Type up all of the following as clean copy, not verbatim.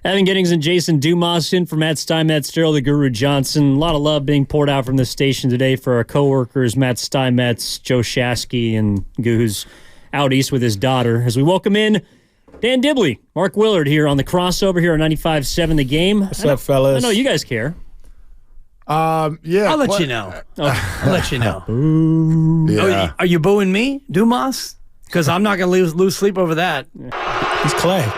Evan Giddings and Jason Dumas in for Matt Steinmetz, Daryl the Guru Johnson. A lot of love being poured out from this station today for our coworkers, Matt Steinmetz, Joe Shasky, and who's out east with his daughter. As we welcome in Dan Dibley, Mark Willard here on the crossover here on 95.7 The Game. What's up, fellas? I know you guys care. Yeah. I'll let you know. I'll let you know. Yeah. Are you booing me, Dumas? Because I'm not going to lose sleep over that. He's Clay.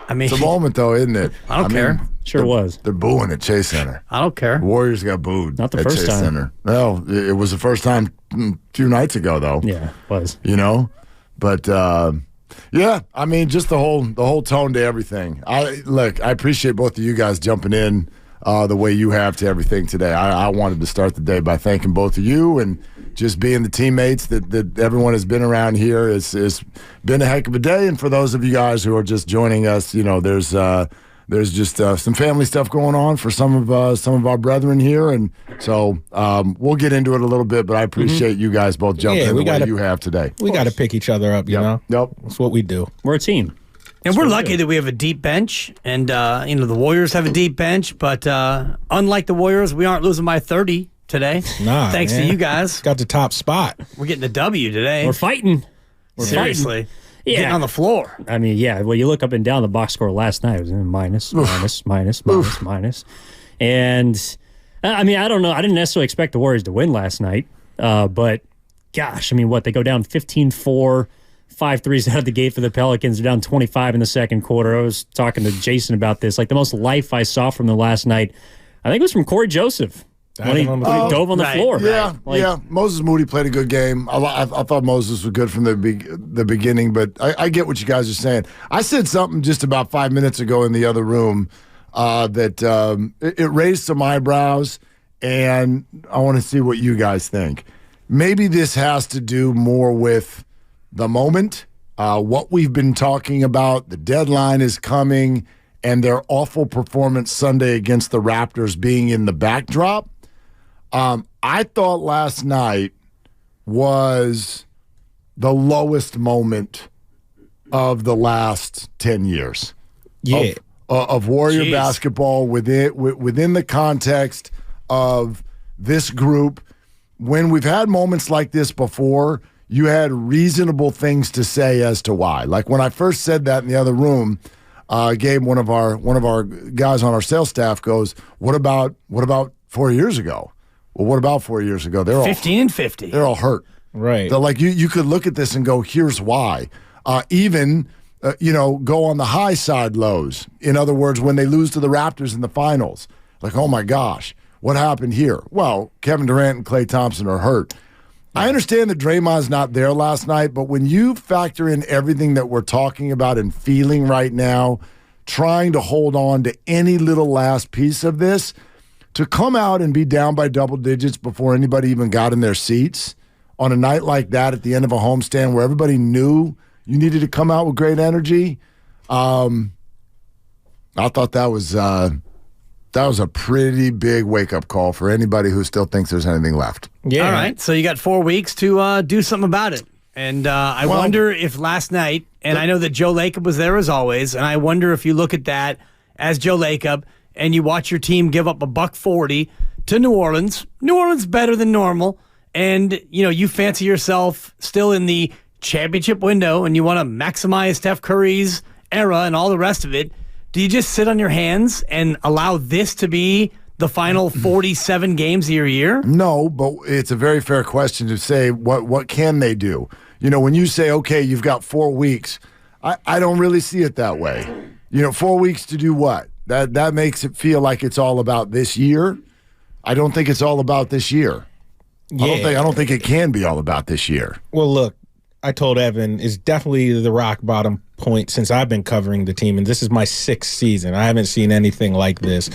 I mean, It's a moment, though, isn't it? I don't care. Sure was. They're booing at Chase Center. I don't care. Warriors got booed Not the at first Chase time. Center. No, it was the first time a few nights ago, though. Yeah, it was. You know? But, yeah, I mean, just the whole tone to everything. I appreciate both of you guys jumping in the way you have to everything today. I wanted to start the day by thanking both of you and just being the teammates that everyone has been around here. It's been a heck of a day. And for those of you guys who are just joining us, you know, there's just some family stuff going on for some of our brethren here. And so we'll get into it a little bit, but I appreciate you guys both jumping in the way you have today. We got to pick each other up, you know? Yep. That's what we do. We're a team. And we're lucky that we have a deep bench, and the Warriors have a deep bench. But unlike the Warriors, we aren't losing by 30 today. Nah, thanks man. to you guys. Got the top spot. We're getting the W today. We're fighting. Seriously. Yeah. Getting on the floor. I mean, yeah, well, you look up and down the box score last night. It was minus. And, I mean, I don't know. I didn't necessarily expect the Warriors to win last night. But, gosh, I mean, they go down 15-4, 5 threes out of the gate for the Pelicans. They're down 25 in the second quarter. I was talking to Jason about this. Like, the most life I saw from them last night, I think it was from Corey Joseph. When he dove on the floor. Yeah, Moses Moody played a good game. I thought Moses was good from the beginning, but I get what you guys are saying. I said something just about 5 minutes ago in the other room that it raised some eyebrows, and I want to see what you guys think. Maybe this has to do more with the moment, what we've been talking about, the deadline is coming, and their awful performance Sunday against the Raptors being in the backdrop. I thought last night was the lowest moment of the last 10 years. Yeah. Of Warrior basketball within the context of this group. When we've had moments like this before, you had reasonable things to say as to why. Like when I first said that in the other room, Gabe, one of our guys on our sales staff goes, "What about 4 years ago?" Well, what about 4 years ago? They're 15 and 50. They're all hurt. Right. They're like you could look at this and go, "Here's why." Go on the high side lows. In other words, when they lose to the Raptors in the finals, like, oh my gosh, what happened here? Well, Kevin Durant and Klay Thompson are hurt. I understand that Draymond's not there last night, but when you factor in everything that we're talking about and feeling right now, trying to hold on to any little last piece of this, to come out and be down by double digits before anybody even got in their seats on a night like that at the end of a homestand where everybody knew you needed to come out with great energy, I thought that was a pretty big wake-up call for anybody who still thinks there's anything left. Yeah. All right, so you got 4 weeks to do something about it. And I wonder if last night, and I know that Joe Lacob was there as always, and I wonder if you look at that as Joe Lacob and you watch your team give up $140 to New Orleans. New Orleans better than normal, and you fancy yourself still in the championship window, and you want to maximize Steph Curry's era and all the rest of it. Do you just sit on your hands and allow this to be the final 47 games of your year? No, but it's a very fair question to say what can they do? When you say, okay, you've got 4 weeks, I don't really see it that way. 4 weeks to do what? That makes it feel like it's all about this year. I don't think it's all about this year. Yeah. I don't think it can be all about this year. Well, look, I told Evan, it's definitely the rock bottom point since I've been covering the team, and this is my 6th season. I haven't seen anything like this.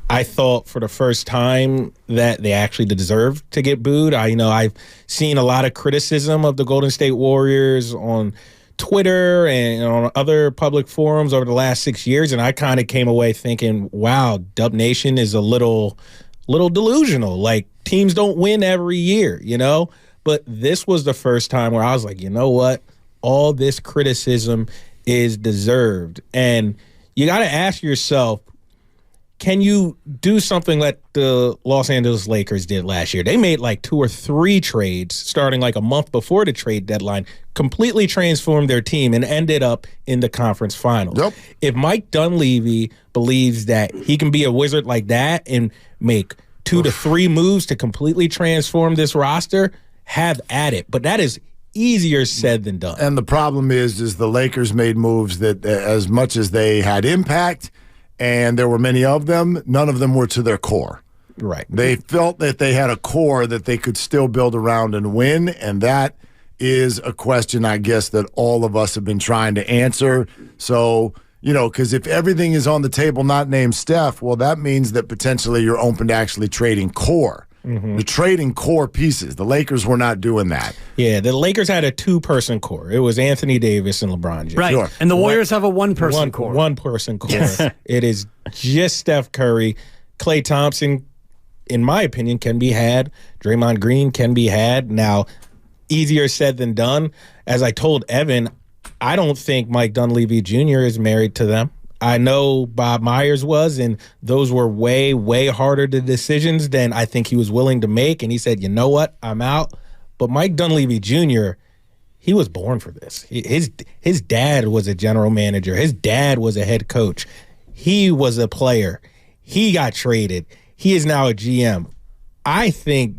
I thought for the first time that they actually deserved to get booed. I've seen a lot of criticism of the Golden State Warriors on Twitter and on other public forums over the last 6 years, and I kind of came away thinking, wow, Dub Nation is a little delusional. Like, teams don't win every year, But this was the first time where I was like, you know what? All this criticism is deserved. And you got to ask yourself, can you do something that the Los Angeles Lakers did last year? They made like 2 or 3 trades starting like a month before the trade deadline, completely transformed their team and ended up in the conference finals. Yep. If Mike Dunleavy believes that he can be a wizard like that and make 2 to 3 moves to completely transform this roster, have at it. But that is easier said than done. And the problem is the Lakers made moves that, as much as they had impact, and there were many of them, none of them were to their core. Right. They felt that they had a core that they could still build around and win, and that is a question, I guess, that all of us have been trying to answer. So, because if everything is on the table not named Steph, well, that means that potentially you're open to actually trading core. Mm-hmm. You're trading core pieces. The Lakers were not doing that. Yeah, the Lakers had a 2-person core. It was Anthony Davis and LeBron James. Right. Sure. And the Warriors have a 1-person core. 1-person core. Yes. It is just Steph Curry. Klay Thompson, in my opinion, can be had. Draymond Green can be had. Now, easier said than done. As I told Evan, I don't think Mike Dunleavy Jr. is married to them. I know Bob Myers was, and those were way, way harder decisions than I think he was willing to make. And he said, you know what, I'm out. But Mike Dunleavy Jr., he was born for this. His dad was a general manager. His dad was a head coach. He was a player. He got traded. He is now a GM. I think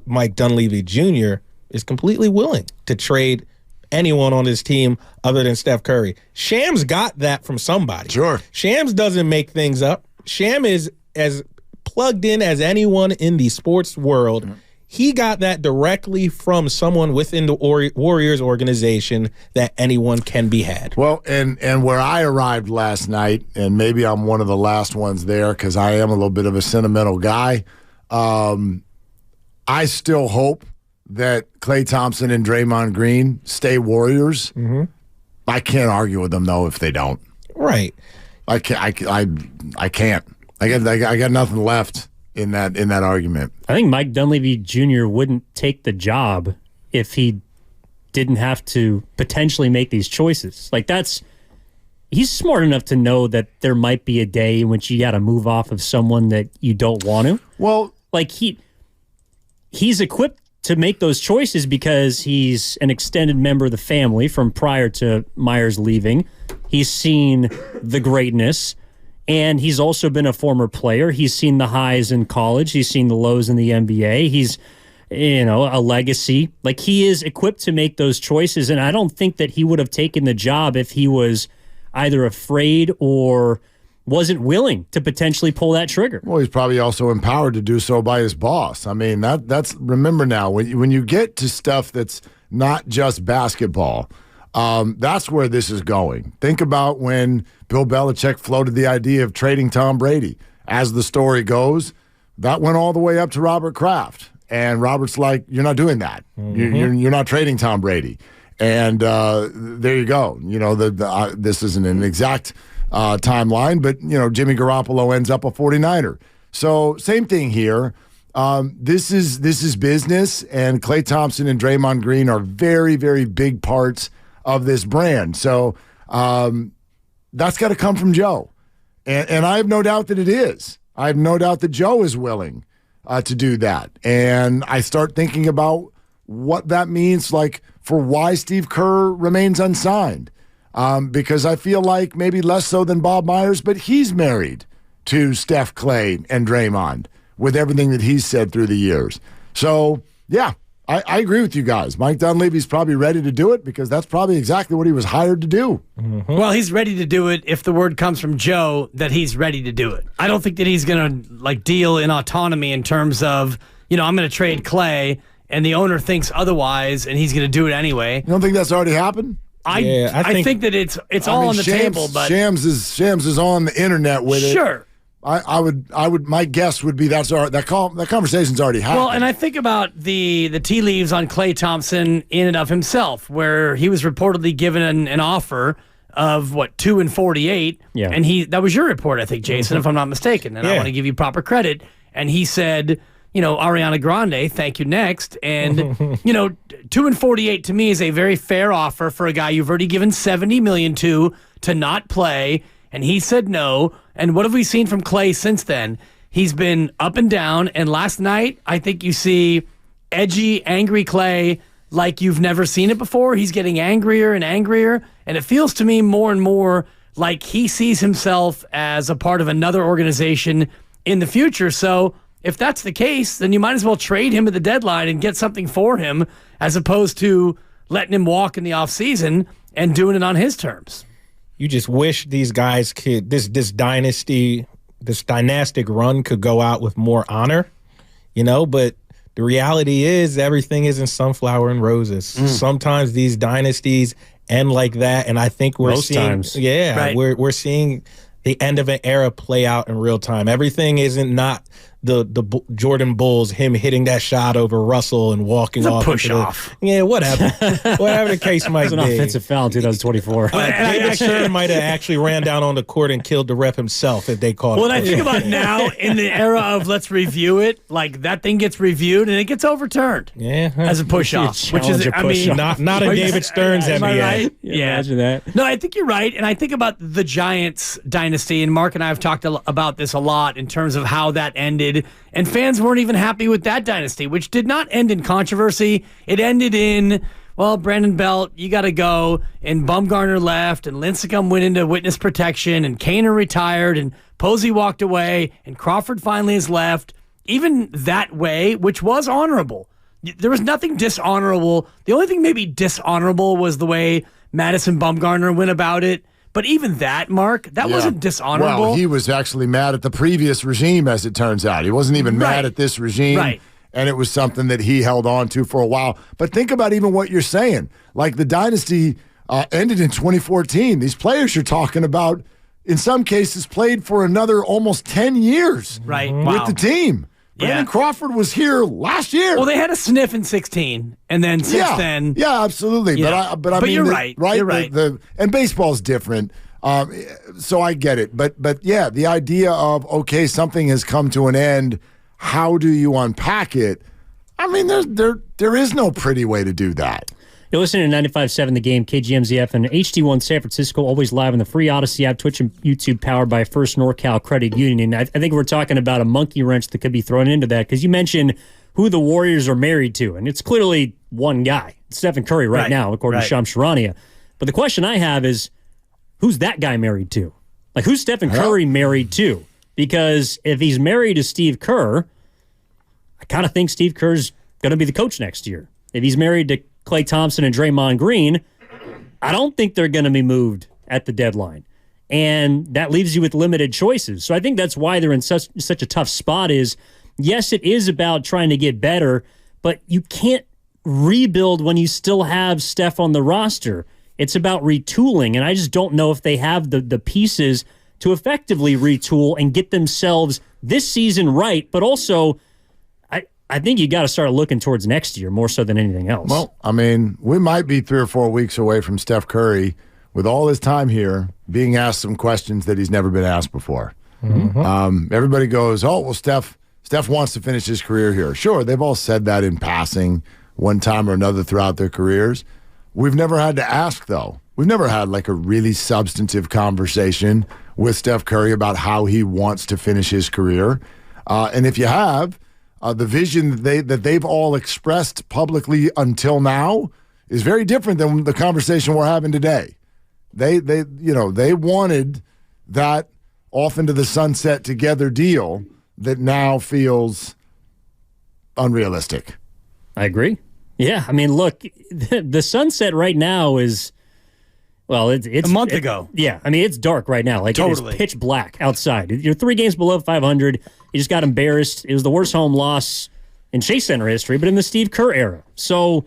Mike Dunleavy Jr. is completely willing to trade anyone on his team other than Steph Curry. Shams got that from somebody. Sure. Shams doesn't make things up. Sham is as plugged in as anyone in the sports world. Mm-hmm. He got that directly from someone within the Warriors organization that anyone can be had. Well, and where I arrived last night, and maybe I'm one of the last ones there because I am a little bit of a sentimental guy, I still hope that Klay Thompson and Draymond Green stay Warriors. Mm-hmm. I can't argue with them, though, if they don't. Right. I can't. I can't. I got nothing left in that argument. I think Mike Dunleavy Jr. wouldn't take the job if he didn't have to potentially make these choices. He's smart enough to know that there might be a day in which you got to move off of someone that you don't want to. Well, he's equipped to make those choices because he's an extended member of the family from prior to Myers leaving. He's seen the greatness, and he's also been a former player. He's seen the highs in college. He's seen the lows in the NBA. He's, a legacy. He is equipped to make those choices, and I don't think that he would have taken the job if he was either afraid or wasn't willing to potentially pull that trigger. Well, he's probably also empowered to do so by his boss. I mean, that's remember now, when you get to stuff that's not just basketball, that's where this is going. Think about when Bill Belichick floated the idea of trading Tom Brady. As the story goes, that went all the way up to Robert Kraft. And Robert's like, you're not doing that. Mm-hmm. You're not trading Tom Brady. And there you go. This isn't an exact timeline, but Jimmy Garoppolo ends up a 49er. So same thing here. This is business, and Klay Thompson and Draymond Green are very, very big parts of this brand. So that's got to come from Joe, and I have no doubt that it is. I have no doubt that Joe is willing to do that, and I start thinking about what that means, for why Steve Kerr remains unsigned. Because I feel like maybe less so than Bob Myers, but he's married to Steph, Klay, and Draymond with everything that he's said through the years. So, yeah, I agree with you guys. Mike Dunleavy's probably ready to do it because that's probably exactly what he was hired to do. Mm-hmm. Well, he's ready to do it if the word comes from Joe that he's ready to do it. I don't think that he's going to deal in autonomy in terms of, I'm going to trade Klay and the owner thinks otherwise and he's going to do it anyway. You don't think that's already happened? I think that it's all on the table, but Shams is on the internet with it. Sure. I would. My guess would be that conversation's already happened. Well, and I think about the tea leaves on Klay Thompson in and of himself, where he was reportedly given an offer of 2 and 48. Yeah. And that was your report, I think, Jason, if I'm not mistaken. And I want to give you proper credit. And he said, Ariana Grande, thank you, next. And, 2 and 48 to me is a very fair offer for a guy you've already given $70 million to not play. and he said no. And what have we seen from Clay since then? He's been up and down, and last night I think you see edgy, angry Clay like you've never seen it before. He's getting angrier and angrier, and it feels to me more and more like he sees himself as a part of another organization in the future. So if that's the case, then you might as well trade him at the deadline and get something for him as opposed to letting him walk in the offseason and doing it on his terms. You just wish these guys could, this dynastic run could go out with more honor, but the reality is everything isn't sunflower and roses. Sometimes these dynasties end like that, and I think we're we're seeing the end of an era play out in real time. Everything isn't not the Jordan Bulls, him hitting that shot over Russell and walking off. Push off. Whatever. Whatever the case might be. It was an offensive foul in 2024. David Stern might have actually ran down on the court and killed the rep himself if they caught it. Well, I think about now in the era of let's review it, like that thing gets reviewed and it gets overturned. As a push off, which is not in David Stern's NBA. Am I right? Yeah. Imagine that. No, I think you're right, and I think about the Giants dynasty, and Mark and I have talked about this a lot in terms of how that ended. And fans weren't even happy with that dynasty, which did not end in controversy. It ended in, Brandon Belt, you got to go, and Bumgarner left, and Lincecum went into witness protection, and Kaner retired, and Posey walked away, and Crawford finally has left. Even that way, which was honorable. There was nothing dishonorable. The only thing maybe dishonorable was the way Madison Bumgarner went about it. But even that, Mark, that wasn't dishonorable. Well, he was actually mad at the previous regime, as it turns out. He wasn't even mad at this regime. Right. And it was something that he held on to for a while. But think about even what you're saying. Like the dynasty ended in 2014. These players you're talking about, in some cases, played for another almost 10 years with the team. Brandon Crawford was here last year. Well, they had a sniff in 16, and then since then, absolutely. Yeah. But I mean, you're right. You're right. And baseball's different, so I get it. But yeah, the idea of something has come to an end. How do you unpack it? I mean, there is no pretty way to do that. You're listening to 95.7 The Game, KGMZF, and HD1 San Francisco, always live on the free Odyssey app, Twitch and YouTube, powered by First NorCal Credit Union. I think we're talking about a monkey wrench that could be thrown into that, because you mentioned who the Warriors are married to, and it's clearly one guy, Stephen Curry right now, according to Shams Charania. But the question I have is, who's that guy married to? Like, who's Stephen Curry married to? Because if he's married to Steve Kerr, I kind of think Steve Kerr's going to be the coach next year. If he's married to Klay Thompson and Draymond Green, I don't think they're going to be moved at the deadline. And that leaves you with limited choices. So I think that's why they're in such a tough spot is, yes, it is about trying to get better, but you can't rebuild when you still have Steph on the roster. It's about retooling, and I just don't know if they have the pieces to effectively retool and get themselves this season right, but also I think you got to start looking towards next year more so than anything else. Well, I mean, we might be 3 or 4 weeks away from Steph Curry, with all his time here, being asked some questions that he's never been asked before. Everybody goes, Steph wants to finish his career here. Sure, they've all said that in passing one time or another throughout their careers. We've never had to ask, though. We've never had like a really substantive conversation with Steph Curry about how he wants to finish his career. And if you have, the vision that they've all expressed publicly until now is very different than the conversation we're having today. They wanted that off into the sunset together deal that now feels unrealistic. I agree. Yeah, I mean, look, the sunset right now is, well, it's a month ago. Yeah, I mean, it's dark right now. Like, totally. It's pitch black outside. You're 3 games below 500. You just got embarrassed. It was the worst home loss in Chase Center history, but in the Steve Kerr era. So,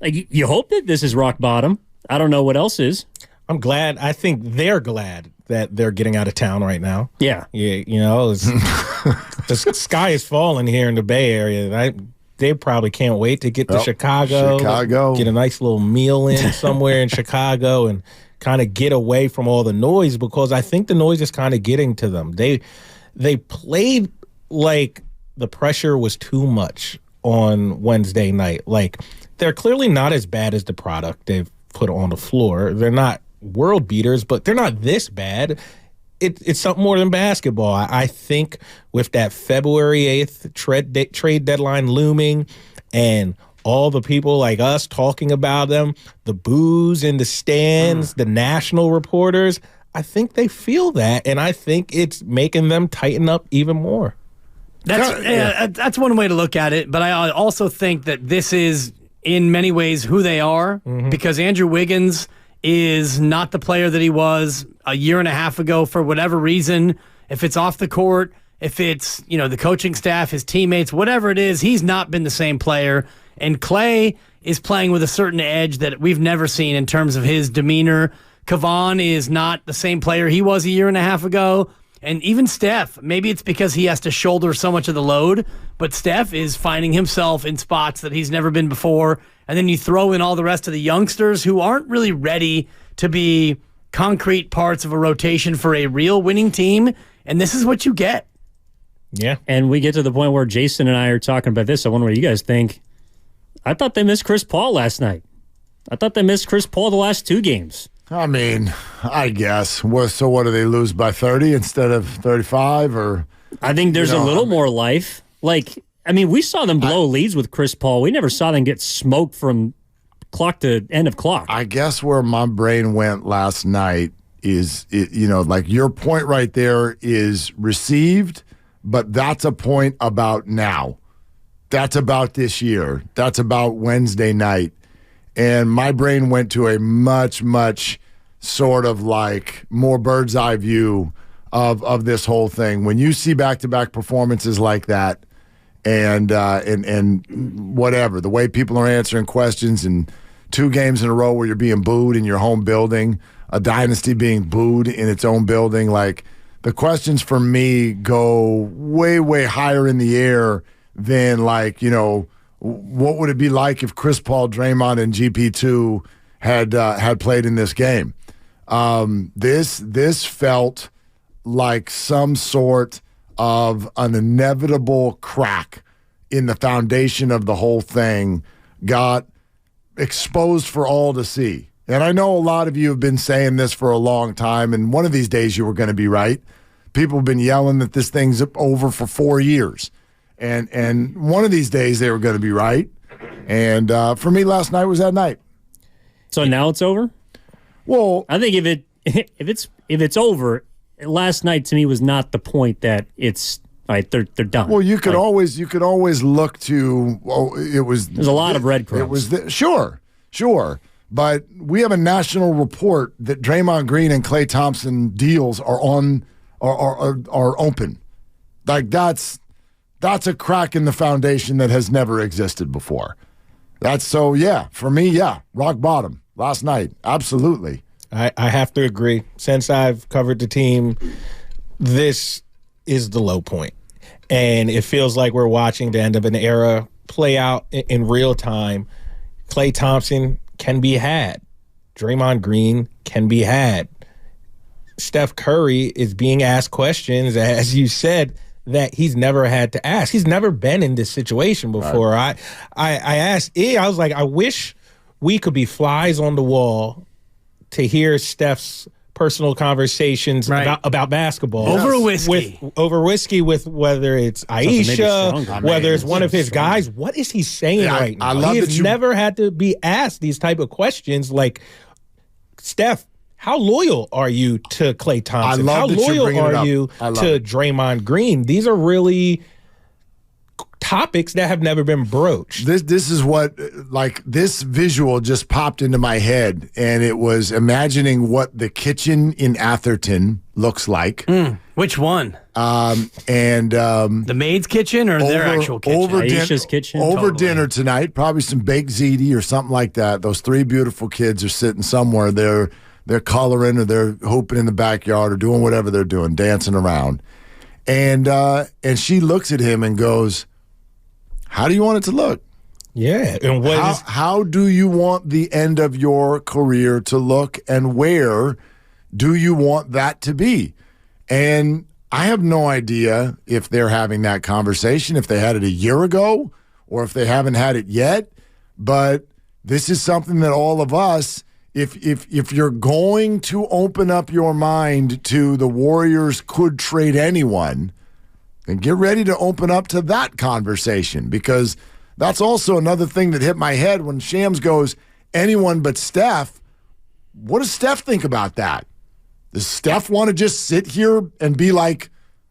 like, you hope that this is rock bottom. I don't know what else is. I'm glad. I think they're glad that they're getting out of town right now. Yeah. Yeah, the sky is falling here in the Bay Area. They probably can't wait to get to Chicago, get a nice little meal in somewhere in Chicago, and kind of get away from all the noise, because I think the noise is kind of getting to them. They played like the pressure was too much on Wednesday night. Like, they're clearly not as bad as the product they've put on the floor. They're not world beaters, but they're not this bad. it's something more than basketball. I think with that February 8th trade deadline looming and all the people like us talking about them, the boos in the stands, the national reporters, I think they feel that, and I think it's making them tighten up even more. That's one way to look at it, but I also think that this is, in many ways, who they are, because Andrew Wiggins is not the player that he was a year and a half ago for whatever reason. If it's off the court, if it's the coaching staff, his teammates, whatever it is, he's not been the same player. And Clay is playing with a certain edge that we've never seen in terms of his demeanor. Kevon is not the same player he was a year and a half ago. And even Steph, maybe it's because he has to shoulder so much of the load, but Steph is finding himself in spots that he's never been before. And then you throw in all the rest of the youngsters who aren't really ready to be concrete parts of a rotation for a real winning team, and this is what you get. Yeah. And we get to the point where Jason and I are talking about this. I wonder what you guys think. I thought they missed Chris Paul last night. I thought they missed Chris Paul the last 2 games. I mean, I guess. So what, do they lose by 30 instead of 35? Or I think there's a little more life. We saw them blow leads with Chris Paul. We never saw them get smoked from clock to end of clock. I guess where my brain went last night is, your point right there is received, but that's a point about now. That's about this year. That's about Wednesday night. And my brain went to a much, much sort of more bird's eye view of this whole thing. When you see back-to-back performances like that, and whatever, the way people are answering questions, and 2 games in a row where you're being booed in your home building, a dynasty being booed in its own building, the questions for me go way, way higher in the air than what would it be like if Chris Paul, Draymond, and GP2 had played in this game? This felt like some sort of an inevitable crack in the foundation of the whole thing got exposed for all to see. And I know a lot of you have been saying this for a long time, and one of these days you were going to be right. People have been yelling that this thing's over for 4 years. And one of these days they were going to be right. And for me, last night was that night. So now it's over? Well, I think if it's over, last night to me was not the point that it's right. They're done. Well, you could always look to. Well, there's a lot of breadcrumbs. Sure. But we have a national report that Draymond Green and Klay Thompson deals are open. That's a crack in the foundation that has never existed before. For me, rock bottom last night. Absolutely. I have to agree. Since I've covered the team, this is the low point. And it feels like we're watching the end of an era play out in real time. Klay Thompson can be had. Draymond Green can be had. Steph Curry is being asked questions, as you said, that he's never had to ask. He's never been in this situation before. Right. I asked E, I was like, I wish we could be flies on the wall to hear Steph's personal conversations about basketball. Over whiskey with whether it's Aisha, whether it's one of his guys. What is he saying right now? He has never had to be asked these type of questions like, Steph, how loyal are you to Klay Thompson? How loyal are you to Draymond Green? These are really topics that have never been broached. This is what, this visual just popped into my head, and it was imagining what the kitchen in Atherton looks like. Which one? The maid's kitchen or their actual kitchen? Aisha's kitchen? Dinner tonight, probably some baked ziti or something like that. Those 3 beautiful kids are sitting somewhere. They're coloring or they're hooping in the backyard or doing whatever they're doing, dancing around. And she looks at him and goes, how do you want it to look? Yeah. And how do you want the end of your career to look, and where do you want that to be? And I have no idea if they're having that conversation, if they had it a year ago or if they haven't had it yet. But this is something that all of us if you're going to open up your mind to the Warriors could trade anyone, then get ready to open up to that conversation, because that's also another thing that hit my head when Shams goes, anyone but Steph. What does Steph think about that? Does Steph want to just sit here and be like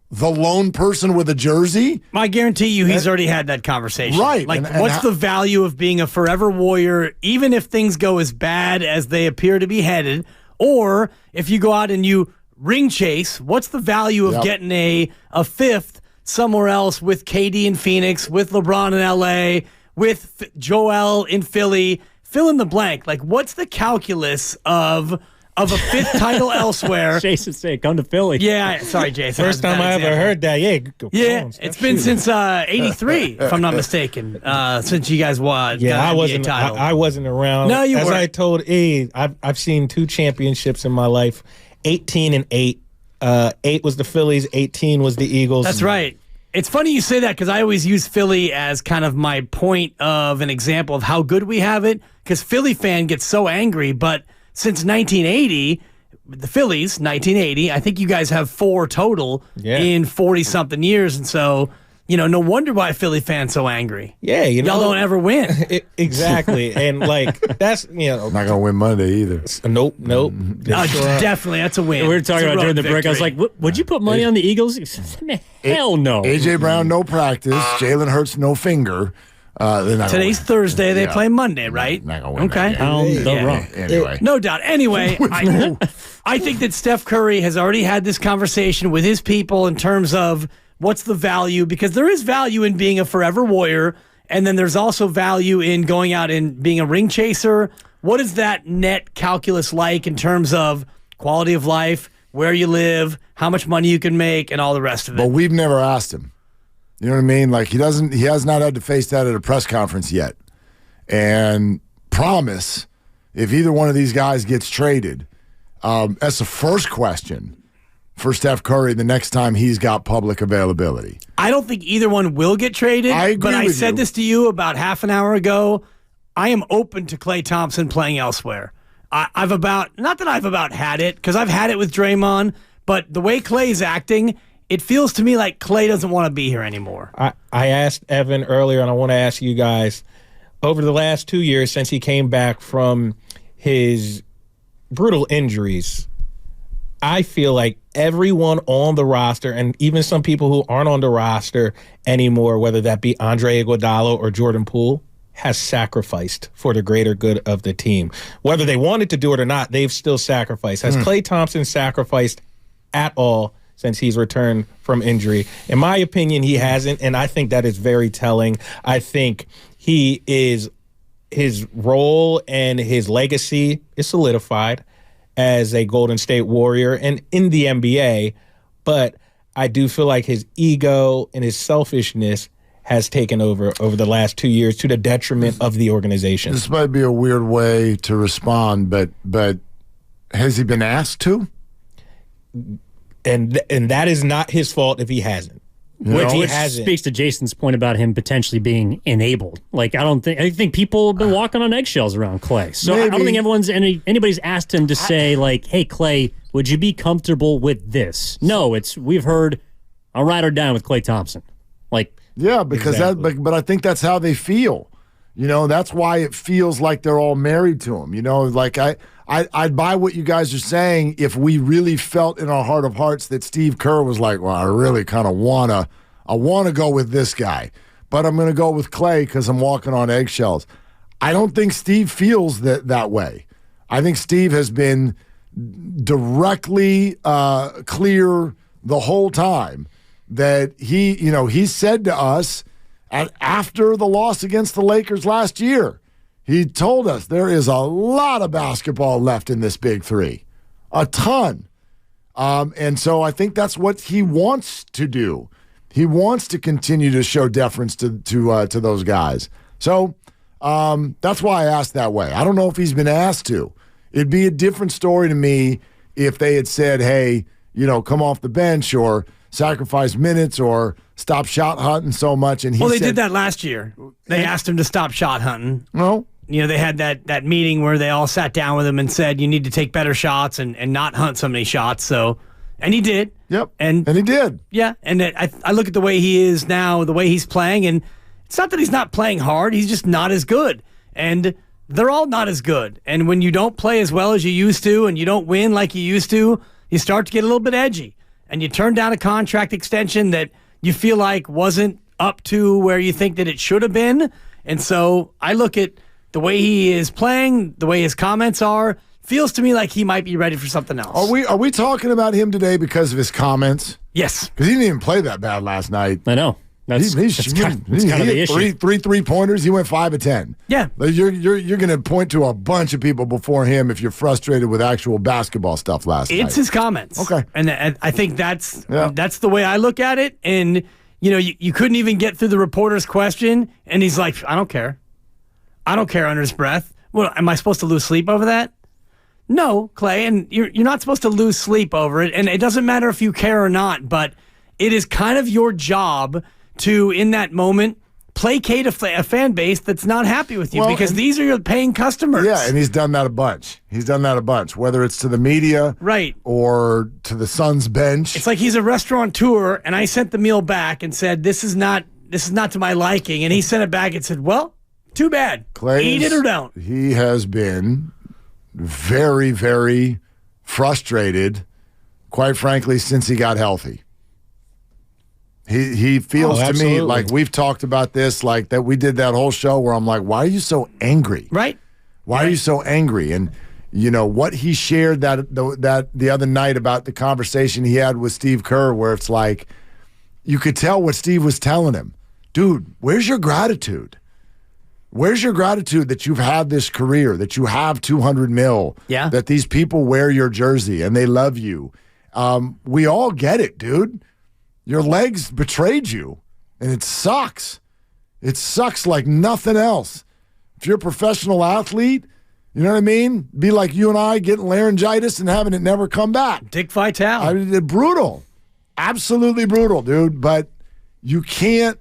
the lone person with a jersey? I guarantee you he's already had that conversation. Right. Like, what's the value of being a forever Warrior, even if things go as bad as they appear to be headed? Or if you go out and you ring chase, what's the value of getting a fifth somewhere else with KD in Phoenix, with LeBron in LA, with Joel in Philly? Fill in the blank. Like, what's the calculus of a fifth title elsewhere? Jason said, come to Philly. Yeah, sorry, Jason. First time I ever heard that. Yeah, it's been since '83, if I'm not mistaken, since you guys won. Yeah, got I an wasn't. NBA title. I wasn't around. No, you As weren't. I told E, I've seen 2 championships in my life. 18 and 8. 8 was the Phillies. 18 was the Eagles. That's right. It's funny you say that, because I always use Philly as kind of my point of an example of how good we have it, because Philly fan gets so angry. But since 1980, the Phillies, 1980, I think you guys have 4 total in 40-something years. And so, no wonder why Philly fans so angry. Yeah, y'all don't ever win. Exactly. And, like, that's, Not going to win Monday either. Nope. Definitely, that's a win. We were talking about during the break. I was like, would you put money on the Eagles? He said, hell no. A.J. Brown, no practice. Jalen Hurts, no finger. Today's Thursday. They play Monday, right? Not gonna win okay. Wrong. Anyway. No doubt. Anyway, I think that Steph Curry has already had this conversation with his people in terms of what's the value, because there is value in being a forever Warrior, and then there's also value in going out and being a ring chaser. What is that net calculus like in terms of quality of life, where you live, how much money you can make, and all the rest of it? But we've never asked him. You know what I mean? Like, he has not had to face that at a press conference yet. And promise, if either one of these guys gets traded, that's the first question for Steph Curry the next time he's got public availability. I don't think either one will get traded. I agree but I with said you. this to you about half an hour ago. I am open to Klay Thompson playing elsewhere. I've about had it, because I've had it with Draymond, but the way Klay's acting, it feels to me like Klay doesn't want to be here anymore. I asked Evan earlier, and I want to ask you guys, over the last 2 years since he came back from his brutal injuries, I feel like everyone on the roster, and even some people who aren't on the roster anymore, whether that be Andre Iguodala or Jordan Poole, has sacrificed for the greater good of the team. Whether they wanted to do it or not, they've still sacrificed. Has Klay Thompson sacrificed at all since he's returned from injury? In my opinion, he hasn't, and I think that is very telling. I think his role and his legacy is solidified as a Golden State Warrior and in the NBA, but I do feel like his ego and his selfishness has taken over the last 2 years to the detriment of the organization. This might be a weird way to respond, but has he been asked to? And that is not his fault if he hasn't. Which speaks to Jason's point about him potentially being enabled. Like, I think people have been walking on eggshells around Klay. So I don't think anybody's asked him to say, like, hey, Klay, would you be comfortable with this? No, we've heard I'll ride or die with Klay Thompson. Like, yeah, because but I think that's how they feel. That's why it feels like they're all married to him. Like I'd buy what you guys are saying if we really felt in our heart of hearts that Steve Kerr was like, well, I really kind of wanna go with this guy, but I'm gonna go with Klay because I'm walking on eggshells. I don't think Steve feels that way. I think Steve has been directly clear the whole time that he said to us after the loss against the Lakers last year, he told us there is a lot of basketball left in this big three, a ton. And so I think that's what he wants to do. He wants to continue to show deference to those guys. So that's why I asked that way. I don't know if he's been asked to. It'd be a different story to me if they had said, hey, come off the bench or sacrifice minutes or stop shot hunting so much. And they did that last year. They asked him to stop shot hunting. No. they had that meeting where they all sat down with him and said, you need to take better shots and not hunt so many shots. So, and he did. Yep. And he did. Yeah. And I look at the way he is now, the way he's playing, and it's not that he's not playing hard. He's just not as good. And they're all not as good. And when you don't play as well as you used to and you don't win like you used to, you start to get a little bit edgy. And you turn down a contract extension that you feel like wasn't up to where you think that it should have been. And so I look at the way he is playing, the way his comments are, feels to me like he might be ready for something else. Are we talking about him today because of his comments? Yes. Because he didn't even play that bad last night. I know. That's kind of the issue. Three 3-pointers. He went 5 of 10. Yeah. You're going to point to a bunch of people before him if you're frustrated with actual basketball stuff last night. It's his comments. Okay. And I think that's the way I look at it. And, you couldn't even get through the reporter's question, and he's like, I don't care. I don't care under his breath. Well, am I supposed to lose sleep over that? No, Clay, and you're not supposed to lose sleep over it, and it doesn't matter if you care or not, but it is kind of your job to, in that moment, placate a fan base that's not happy with you, because these are your paying customers. Yeah, and he's done that a bunch. Whether it's to the media, right, or to the Suns bench. It's like he's a restaurateur, and I sent the meal back and said, this is not to my liking, and he sent it back and said, well, too bad. Eat it or don't. He has been very, very frustrated, quite frankly, since he got healthy. He feels to me like we've talked about this, like that we did that whole show where I'm like, why are you so angry? Right. Why are you so angry? And what he shared that the other night about the conversation he had with Steve Kerr, where it's like you could tell what Steve was telling him. Dude, where's your gratitude? Where's your gratitude that you've had this career, that you have $200 million, that these people wear your jersey and they love you? We all get it, dude. Your legs betrayed you, and it sucks. It sucks like nothing else. If you're a professional athlete, you know what I mean? Be like you and I getting laryngitis and having it never come back. Dick Vitale. Brutal. Absolutely brutal, dude. But you can't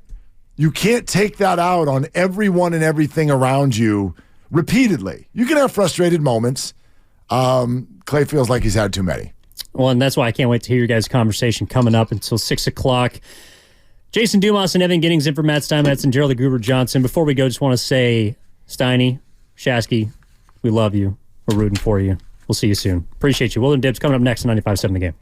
take that out on everyone and everything around you repeatedly. You can have frustrated moments. Clay feels like he's had too many. Well, and that's why I can't wait to hear your guys' conversation coming up until 6 o'clock. Jason Dumas and Evan Giddings in for Matt Steinmetz and Gerald the Gruber Johnson. Before we go, just want to say, Steiny, Shasky, we love you. We're rooting for you. We'll see you soon. Appreciate you. Willard and Dibs coming up next on 95.7 The Game.